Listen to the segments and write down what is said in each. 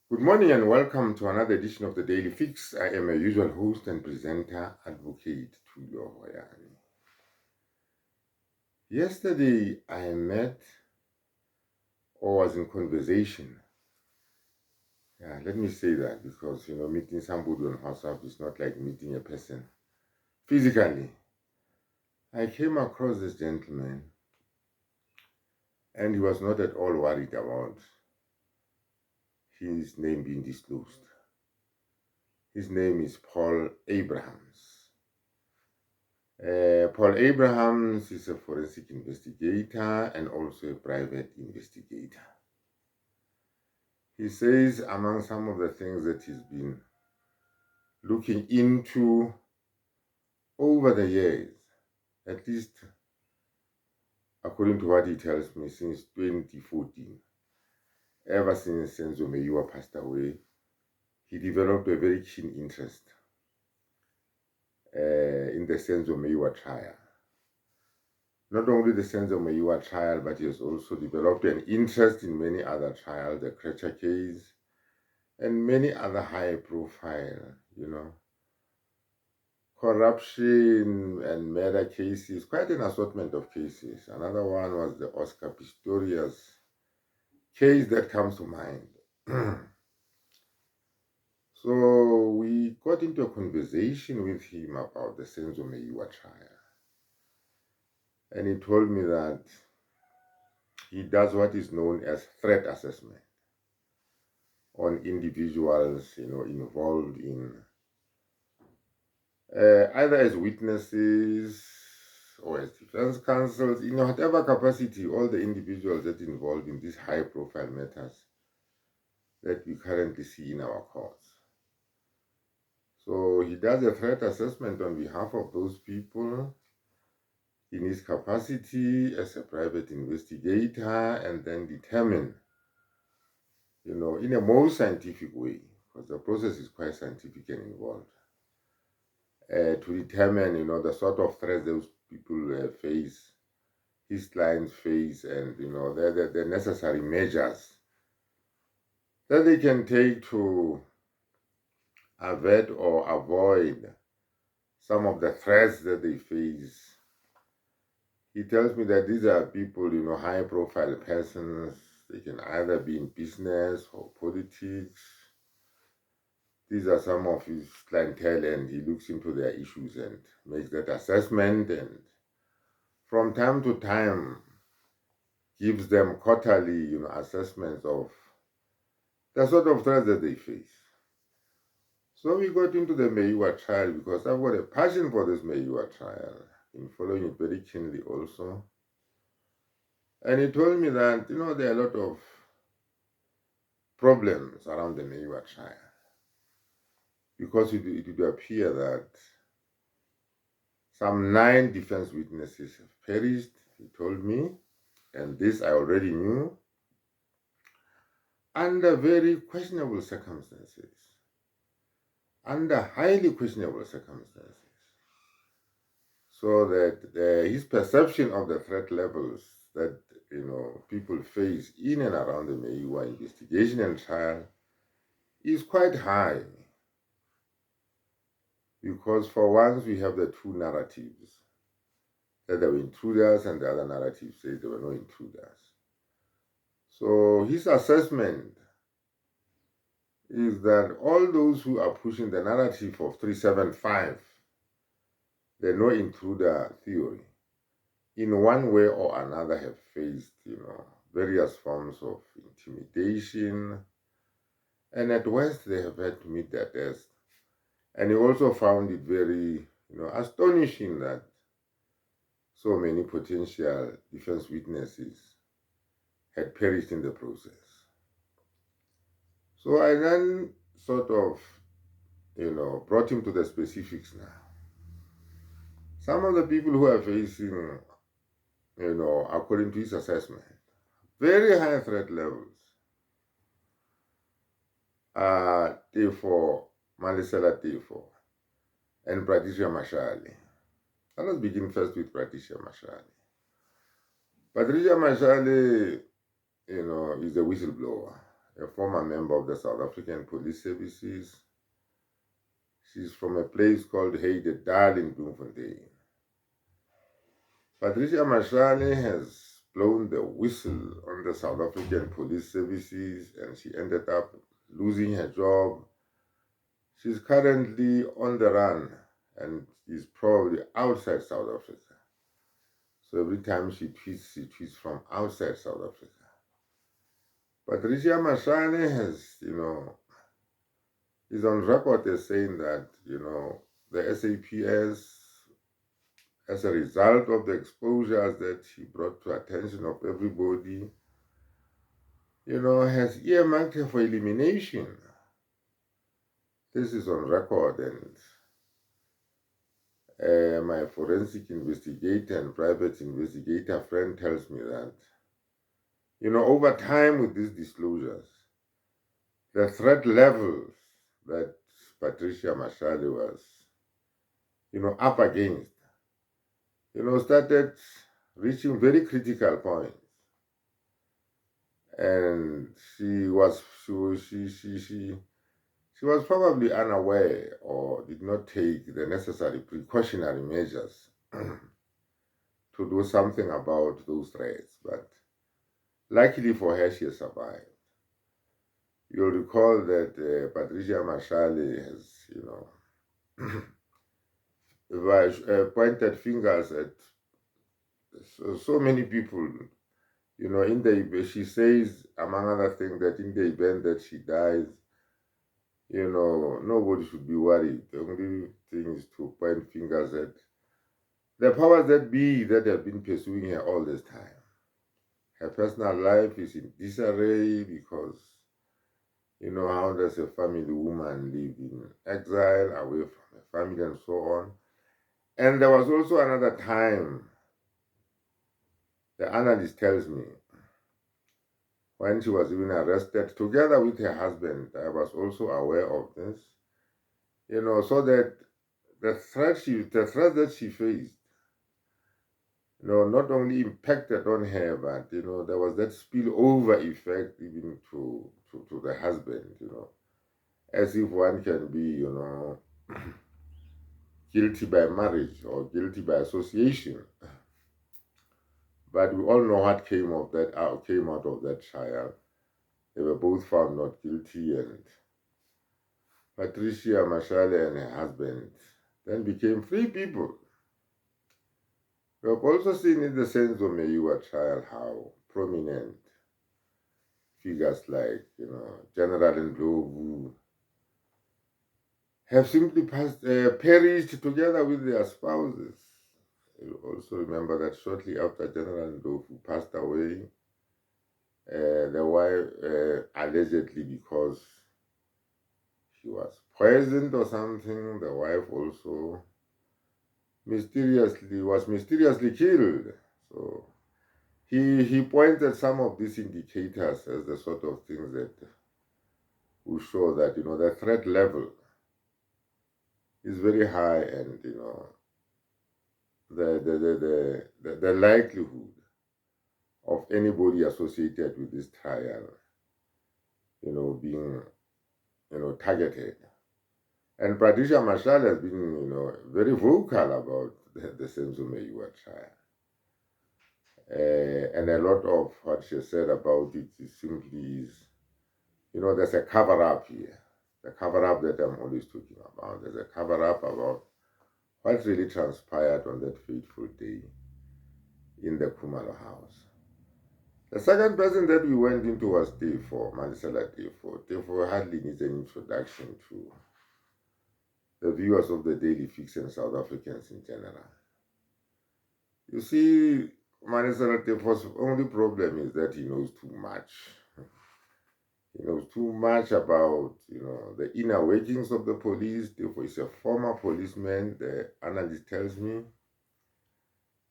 Good morning and welcome to another edition of the Daily Fix. I am your usual host and presenter, Advocate Tulo Hoyani. Yesterday, I met or was in conversation. Let me say that because meeting somebody on WhatsApp is not like meeting a person physically. I came across this gentleman, and he was not at all worried about his name being disclosed. His name is Paul Abrahams. Paul Abrahams is a forensic investigator and also a private investigator. He says among some of the things that he's been looking into over the years, at least according to what he tells me, since 2014, ever since Meyiwa passed away, he developed a very keen interest in the Meyiwa trial. Not only the Meyiwa trial, but he has also developed an interest in many other trials, the Krecher case, and many other high-profile, corruption and murder cases, quite an assortment of cases. Another one was the Oscar Pistorius case that comes to mind. So we got into a conversation with him about the Meyiwa trial. And he told me that he does what is known as threat assessment on individuals, involved in either as witnesses or as defense counsels, in whatever capacity, all the individuals that involved in these high-profile matters that we currently see in our courts. So he does a threat assessment on behalf of those people in his capacity as a private investigator, and then determine, in a most scientific way, because the process is quite scientific and involved, to determine, the sort of threats those people face, his clients face, and, the necessary measures that they can take to avert or avoid some of the threats that they face. He tells me that these are people, high-profile persons. They can either be in business or politics. These are some of his clientele, and he looks into their issues and makes that assessment, and from time to time gives them quarterly, assessments of the sort of threats that they face. So we got into the Meyiwa trial because I've got a passion for this Meyiwa trial, been following it very keenly also. And he told me that, there are a lot of problems around the Meyiwa trial, because it would appear that some 9 defense witnesses have perished, he told me, and this I already knew, under very questionable circumstances, under highly questionable circumstances. So that his perception of the threat levels that, people face in and around the Meyiwa investigation and trial is quite high. Because for once we have the two narratives, that there were intruders, and the other narrative says there were no intruders. So his assessment is that all those who are pushing the narrative of 375, the no intruder theory, in one way or another have faced, various forms of intimidation, and at worst they have had to meet their test. And he also found it very, astonishing that so many potential defense witnesses had perished in the process. So I then sort of, brought him to the specifics now. Some of the people who are facing, according to his assessment, very high threat levels are Teffo, Teffo, and Patricia Mashale. Let us begin first with Patricia Mashale. Patricia Mashale, is a whistleblower. a former member of the South African Police Services. She's from a place called Heidedal in Bloemfontein. Patricia Mashale has blown the whistle on the South African Police Services, and she ended up losing her job. She's currently on the run and is probably outside South Africa. So every time she tweets from outside South Africa. Patricia Mashale has, is on record as saying that, the SAPS, as a result of the exposures that she brought to attention of everybody, has earmarked her for elimination. This is on record, and my forensic investigator and private investigator friend tells me that, over time with these disclosures, the threat levels that Patricia Mashale was, up against, started reaching very critical points. And she was probably unaware or did not take the necessary precautionary measures to do something about those threats. But luckily for her, she survived. You'll recall that Patricia Mashale has, pointed fingers at so many people. She says, among other things, that in the event that she dies, nobody should be worried. The only thing is to point fingers at the powers that be that have been pursuing her all this time. Her personal life is in disarray because, how does a family woman live in exile, away from her family and so on? And there was also another time, the analyst tells me, when she was even arrested, together with her husband. I was also aware of this, so that the threat that she faced, not only impacted on her, but, there was that spillover effect even to the husband, as if one can be, guilty by marriage or guilty by association. But we all know what came out of that trial. They were both found not guilty, and Patricia Mashale and her husband then became free people. We have also seen in the Senzo Meyiwa trial how prominent figures like, General Ndlovu have simply perished together with their spouses. You also remember that shortly after General Ndlovu passed away, the wife, allegedly because she was poisoned or something, the wife also was mysteriously killed. So he pointed some of these indicators as the sort of things that will show that, the threat level is very high, and, the likelihood of anybody associated with this trial, being, targeted. And Patricia Mashale has been, very vocal about the Senzo Meyiwa trial. And a lot of what she said about it is simply, there's a cover-up here. The cover-up that I'm always talking about. There's a cover-up about what really transpired on that fateful day in the Khumalo house. The second person that we went into was Teffo, Mandisela Teffo. Teffo hardly needs an introduction to the viewers of the Daily Fix and South Africans in general. You see, Mandisela Teffo's only problem is that he knows too much. He knows too much about, the inner workings of the police. Teffo is a former policeman, the analyst tells me.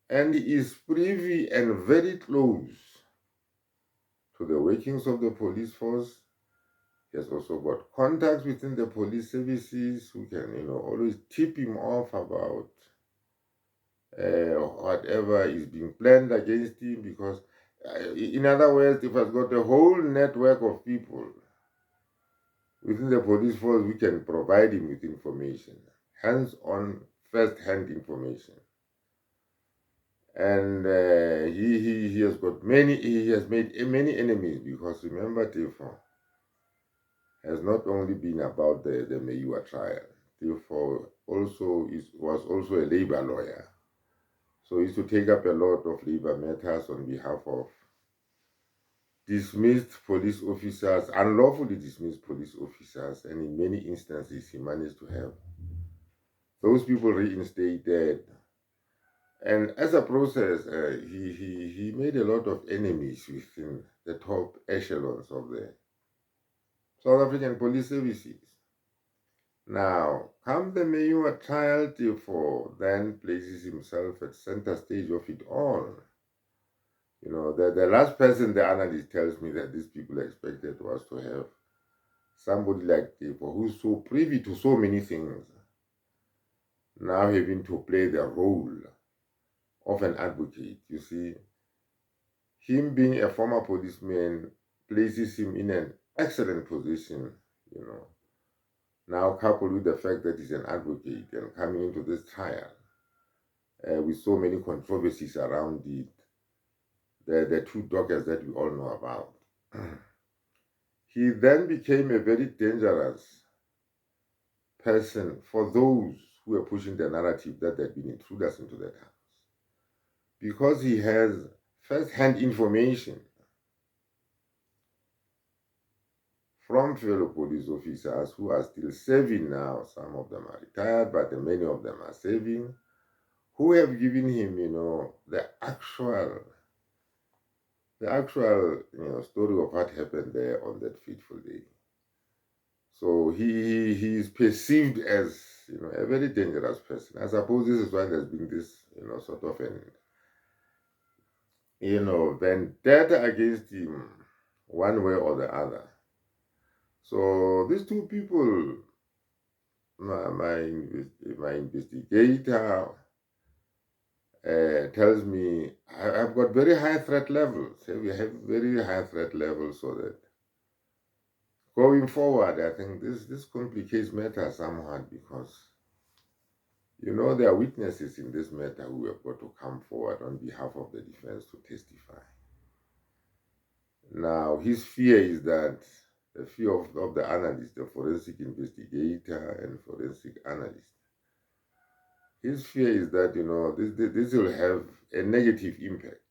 And he is privy and very close to the workings of the police force. He has also got contacts within the police services who can, always tip him off about whatever is being planned against him, because In other words, if I've got a whole network of people within the police force, we can provide him with information, hands-on, first-hand information. And he has got he has made many enemies, because remember, Teffo has not only been about the Meyiwa trial. Teffo was also a labor lawyer. So he used to take up a lot of labor matters on behalf of dismissed police officers, unlawfully dismissed police officers, and in many instances he managed to have those people reinstated. And as a process, he made a lot of enemies within the top echelons of the South African police services. Now, come the Meyiwa trial, Teffo then places himself at center stage of it all. You know, the last person the analyst tells me that these people expected was to have somebody like Teffo, who's so privy to so many things, now having to play the role of an advocate. You see, him being a former policeman places him in an excellent position, you know. Now, coupled with the fact that he's an advocate and coming into this trial with so many controversies around it, the two dockers that we all know about. He then became a very dangerous person for those who were pushing the narrative that there had been intruders into that house, because he has first-hand information from fellow police officers who are still serving now. Some of them are retired, but many of them are serving, who have given him, you know, the actual story of what happened there on that fateful day. So he is perceived as, you know, a very dangerous person. I suppose this is why there's been this, you know, sort of an, you know, vendetta against him, one way or the other. So these two people, my investigator tells me I've got very high threat levels. We have very high threat levels, so that going forward, I think this complicates matters somewhat, because, you know, there are witnesses in this matter who have got to come forward on behalf of the defense to testify. Now, his fear is that the fear of the analyst, the forensic investigator and forensic analyst, his fear is that, you know, this will have a negative impact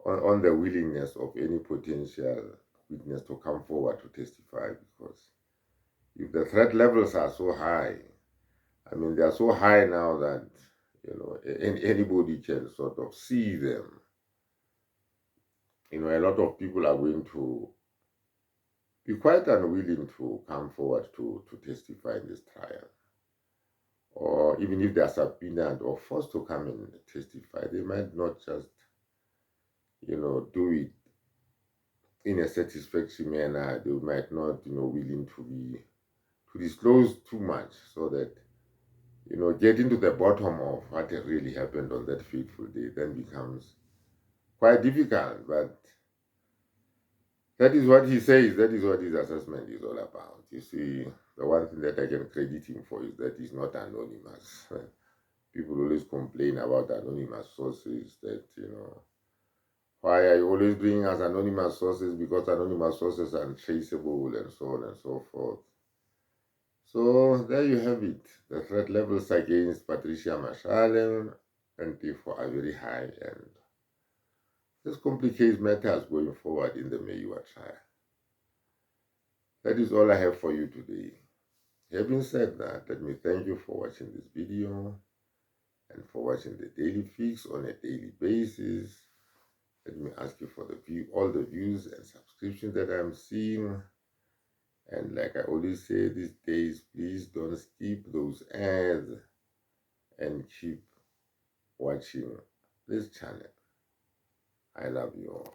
on the willingness of any potential witness to come forward to testify, because if the threat levels are so high, I mean, they are so high now that, you know, anybody can sort of see them. You know, a lot of people are going to be quite unwilling to come forward to testify in this trial. Or even if they are subpoenaed or forced to come and testify, they might not just, you know, do it in a satisfactory manner. They might not, you know, willing to disclose too much, so that, you know, getting to the bottom of what really happened on that fateful day then becomes quite difficult. But that is what he says. That is what his assessment is all about. You see, the one thing that I can credit him for is that he's not anonymous. People always complain about anonymous sources, that, you know, why are you always bringing us anonymous sources? Because anonymous sources are traceable and so on and so forth. So there you have it. The threat levels against Patricia Mashale and Teffo are very high, and this complicates matters going forward in the Meyiwa trial. That is all I have for you today. Having said that, let me thank you for watching this video and for watching the Daily Fix on a daily basis. Let me ask you for all the views and subscriptions that I'm seeing. And like I always say these days, please don't skip those ads and keep watching this channel. I love you all.